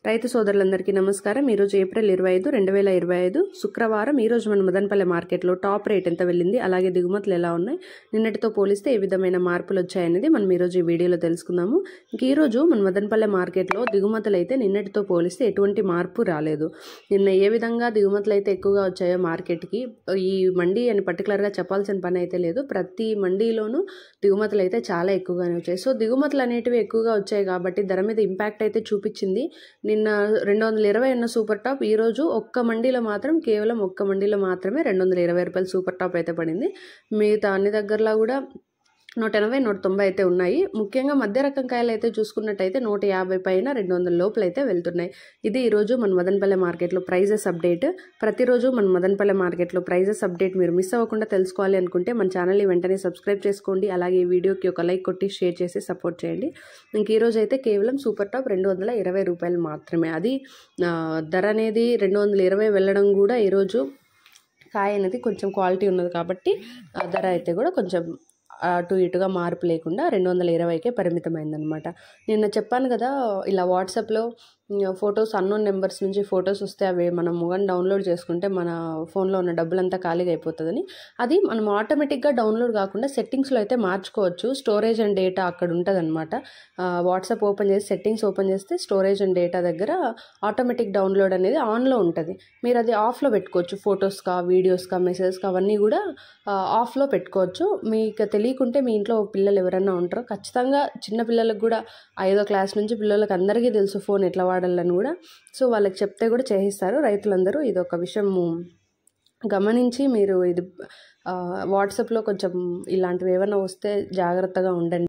రైతు సోదరులందరికీ నమస్కారం। ఈ రోజు ఏప్రిల్ 25, 2025 శుక్రవారం। ఈ రోజు మన మదనపల్లె మార్కెట్లో టాప్ రేట్ ఎంత వెళ్ళింది, అలాగే దిగుమతులు ఎలా ఉన్నాయి, నిన్నటితో పోలిస్తే ఏ విధమైన మార్పులు వచ్చాయనేది మనం ఈ రోజు ఈ వీడియోలో తెలుసుకుందాము। ఈ రోజు మన మదనపల్లె మార్కెట్లో దిగుమతులు అయితే నిన్నటితో పోలిస్తే ఎటువంటి మార్పు రాలేదు। నిన్న ఏ విధంగా దిగుమతులు అయితే ఎక్కువగా వచ్చాయో మార్కెట్కి, ఈ మండీ అని పర్టికులర్గా చెప్పాల్సిన పని అయితే లేదు, ప్రతి మండీలోనూ దిగుమతులు అయితే చాలా ఎక్కువగానే వచ్చాయి। సో దిగుమతులు అనేటివి ఎక్కువగా వచ్చాయి కాబట్టి ధర మీద ఇంపాక్ట్ అయితే చూపించింది। నిన్న 220 ఉన్న సూపర్ టాప్ ఈ రోజు ఒక్క మండీలో మాత్రం కేవలం ఒక్క మండీలో మాత్రమే 220 రూపాయలు సూపర్ టాప్ అయితే పడింది। మిగతా అన్ని దగ్గరలో కూడా 180, 190 అయితే ఉన్నాయి। ముఖ్యంగా మధ్య రకం కాయలు అయితే చూసుకున్నట్టయితే 150 పైన 200 లోపల అయితే వెళ్తున్నాయి। ఇది ఈరోజు మన మదనపల్లె మార్కెట్లో ప్రైజెస్ అప్డేట్। ప్రతిరోజు మన మదనపల్లె మార్కెట్లో ప్రైజెస్ అప్డేట్ మీరు మిస్ అవ్వకుండా తెలుసుకోవాలి అనుకుంటే మన ఛానల్ని వెంటనే సబ్స్క్రైబ్ చేసుకోండి, అలాగే ఈ వీడియోకి ఒక లైక్ కొట్టి షేర్ చేసి సపోర్ట్ చేయండి। ఇంక ఈరోజు అయితే కేవలం సూపర్ టాప్ 220 రూపాయలు మాత్రమే, అది ధర అనేది 220 వెళ్ళడం కూడా ఈరోజు కాయ అనేది కొంచెం క్వాలిటీ ఉన్నది కాబట్టి ధర అయితే కూడా కొంచెం అటు ఇటుగా మార్పు లేకుండా 220కే పరిమితమైందనమాట। నిన్న చెప్పాను కదా, ఇలా వాట్సాప్లో ఫొటోస్ అన్నోన్ నెంబర్స్ నుంచి ఫొటోస్ వస్తే అవి మనం మొగన్ డౌన్లోడ్ చేసుకుంటే మన ఫోన్లో ఉన్న డబ్బులంతా ఖాళీగా అయిపోతుందని, అది మనం ఆటోమేటిక్గా డౌన్లోడ్ కాకుండా సెట్టింగ్స్లో అయితే మార్చుకోవచ్చు। స్టోరేజ్ అండ్ డేటా అక్కడ ఉంటుంది అనమాట। వాట్సాప్ ఓపెన్ చేసి సెట్టింగ్స్ ఓపెన్ చేస్తే స్టోరేజ్ అండ్ డేటా దగ్గర ఆటోమేటిక్ డౌన్లోడ్ అనేది ఆన్లో ఉంటుంది, మీరు అది ఆఫ్లో పెట్టుకోవచ్చు। ఫొటోస్కా, వీడియోస్కా, మెసేజ్కా అవన్నీ కూడా ఆఫ్లో పెట్టుకోవచ్చు। మీకు తెలియకుంటే మీ ఇంట్లో పిల్లలు ఎవరైనా ఉంటారో ఖచ్చితంగా, చిన్న పిల్లలకు కూడా 5వ క్లాస్ నుంచి పిల్లలకు అందరికీ తెలుసు ఫోన్ ఎట్లా వాడాలని కూడా, సో వాళ్ళకి చెప్తే కూడా చేయిస్తారు రైతులందరూ। ఇది ఒక విషయం గమనించి మీరు ఇది వాట్సాప్లో కొంచెం ఇలాంటివి ఏమైనా వస్తే జాగ్రత్తగా ఉండండి।